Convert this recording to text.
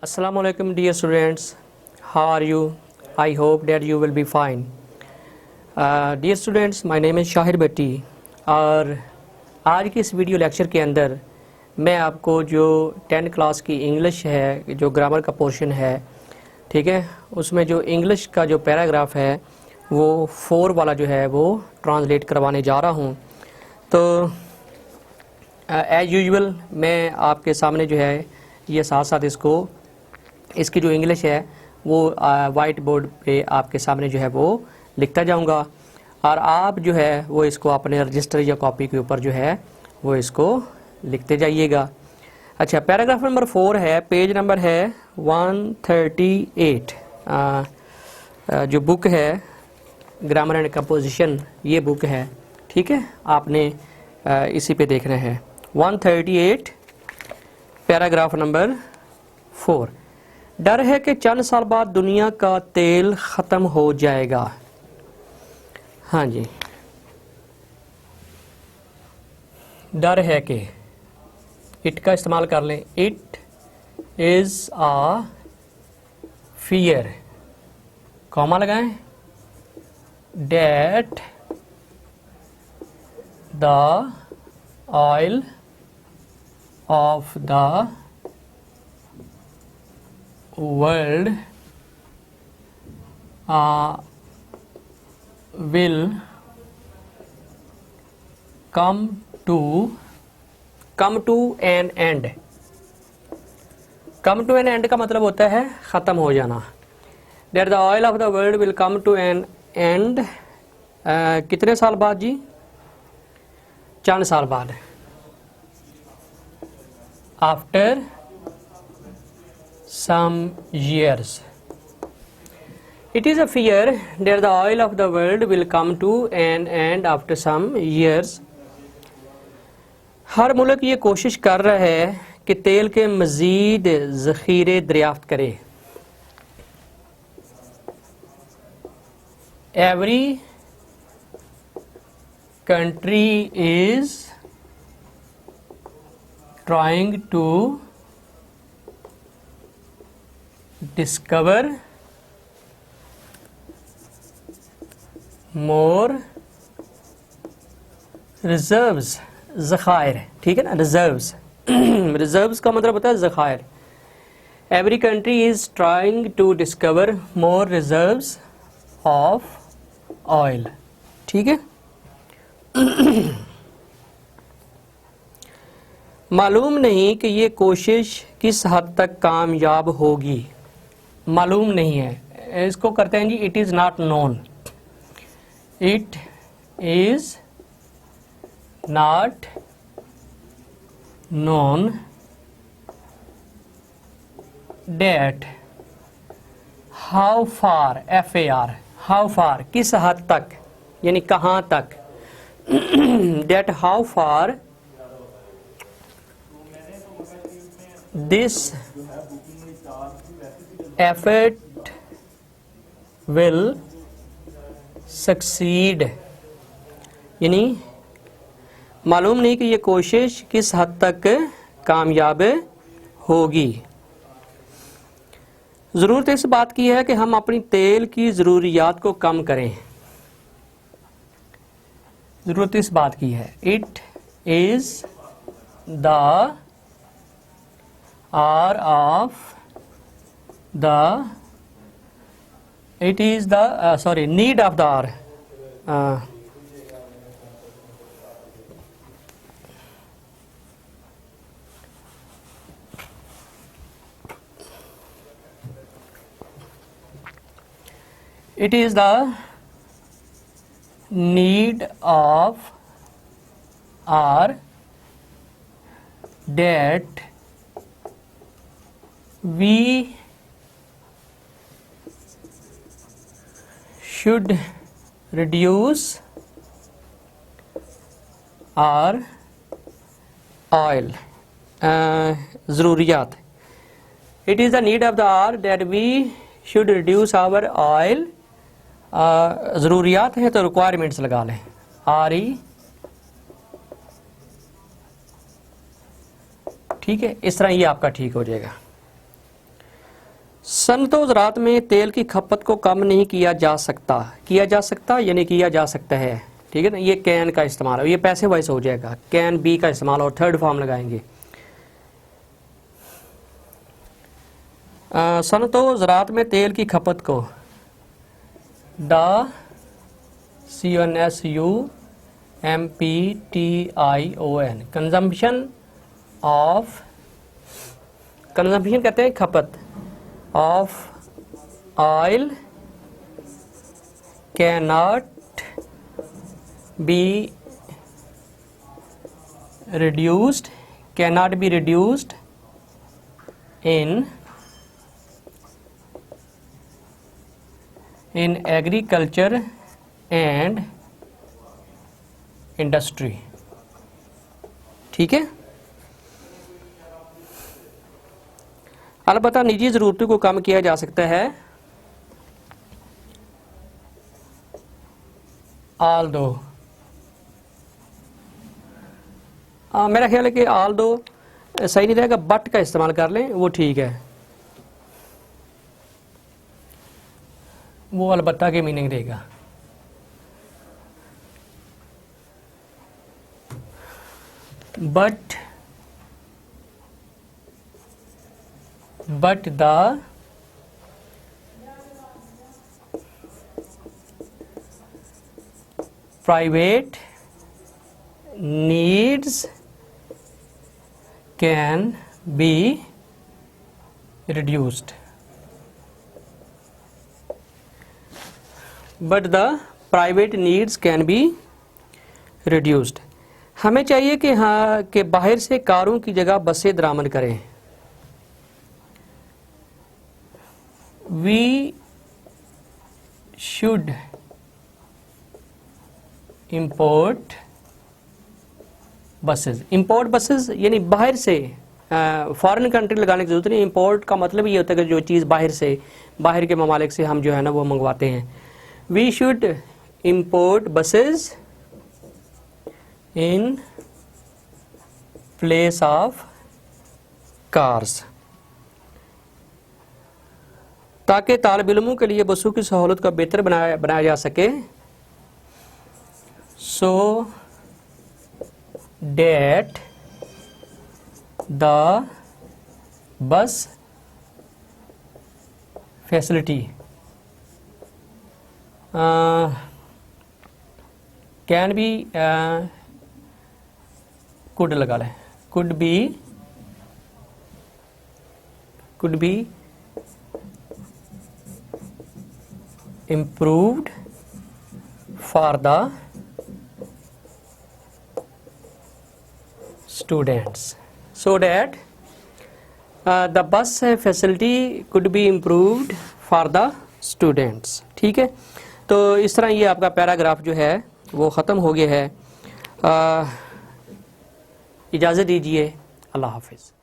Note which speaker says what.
Speaker 1: Assalamu alaikum dear students, how are you? I hope that you will be fine. Dear students, my name is Shahir भट्टी और आज की इस video lecture के अंदर मैं आपको जो 10th क्लास की इंग्लिश है, जो ग्रामर का पोर्शन है, ठीक है, उसमें जो इंग्लिश का जो पैराग्राफ है वो 4 वाला जो है वो ट्रांसलेट करवाने जा रहा हूँ। तो एज़ यूजुअल मैं आपके सामने जो है ये साथ साथ इसकी जो इंग्लिश है वो वाइट बोर्ड पे आपके सामने जो है वो लिखता जाऊंगा और आप जो है वो इसको अपने रजिस्टर या कॉपी के ऊपर जो है वो इसको लिखते जाइएगा। अच्छा, पैराग्राफ नंबर 4 है, पेज नंबर है 138। जो बुक है ग्रामर एंड कंपोजिशन, ये बुक है, ठीक है, आपने इसी पे देखना है। 138 पैराग्राफ नंबर 4। डर है कि चंद साल बाद दुनिया का तेल ख़त्म हो जाएगा। हाँ जी, डर है कि, इट का इस्तेमाल कर लें। It is a fear, comma लगाएं, that the oil of the world will come to an end। come to an end का मतलब होता है ख़त्म हो जाना। that the oil of the world will come to an end कितने साल बाद जी? चंद साल बाद। after some years। It is a fear that the oil of the world will come to an end after some years। हर मुल्क ये कोशिश कर रहा है कि तेल के मज़ीद ज़ख़ीरे दरियाफ्त करे। Every country is trying to discover more reserves। ज़ख़ायर, ठीक है ना, रिजर्व्स रिजर्व्स का मतलब होता है ज़ख़ायर। Every country is trying to discover more reserves of oil, ठीक है। मालूम नहीं कि ये कोशिश किस हद तक कामयाब होगी। मालूम नहीं है, इसको करते हैं जी it is not known. It is not known that how far, FAR, how far किस हद तक, यानी कहाँ तक। That how far this effort will succeed, यानी मालूम नहीं कि ये कोशिश किस हद तक कामयाब होगी। ज़रूरत इस बात की है कि हम अपनी तेल की ज़रूरियात को कम करें। ज़रूरत इस बात की है। It is the R of the, it is the need of the R। it is the need of R that we should reduce our oil। ज़रूरियात, it is the need of the hour that we should reduce our oil। ज़रूरियात है तो requirements लगा लें, RE, ठीक है, इस तरह ये आपका ठीक हो जाएगा। सनतो ज़राअत में तेल की खपत को कम नहीं किया जा सकता यानी किया जा सकता है, ठीक है ना। ये कैन का इस्तेमाल है, ये पैसे वाइस हो जाएगा, कैन बी का इस्तेमाल और थर्ड फॉर्म लगाएंगे। सनतो ज़राअत में तेल की खपत को द CONSUMPTION कंजम्पशन कहते हैं खपत of oil can not be reduced in agriculture and industry, ठीक है। अलबत्ता निजी ज़रूरतों को कम किया जा सकता है, although मेरा ख्याल है कि although सही नहीं रहेगा, बट का इस्तेमाल कर लें, वो ठीक है, वो अलबत्ता की मीनिंग देगा। But the private needs can be reduced. But the private needs can be reduced. हमें चाहिए कि हाँ कि बाहर से कारों की जगह बसें दरामद करें। वी शुड इम्पोर्ट बसेस यानी बाहर से, फॉरेन कंट्री लगाने की जरूरत नहीं। इम्पोर्ट का मतलब ये होता है कि जो चीज़ बाहर के ममालिक से हम जो है ना वो मंगवाते हैं। We should import buses in place of cars, ताकि तालिब इल्मों के लिए बसों की सहूलत का बेहतर बनाया जा सके। So that the bus facility can be could लगा लें, could be improved for the students, so that the bus facility could be improved for the students, ठीक है। तो इस तरह ये आपका पैराग्राफ जो है वो ख़त्म हो गया है। इजाज़त दीजिए, अल्लाह हाफिज़।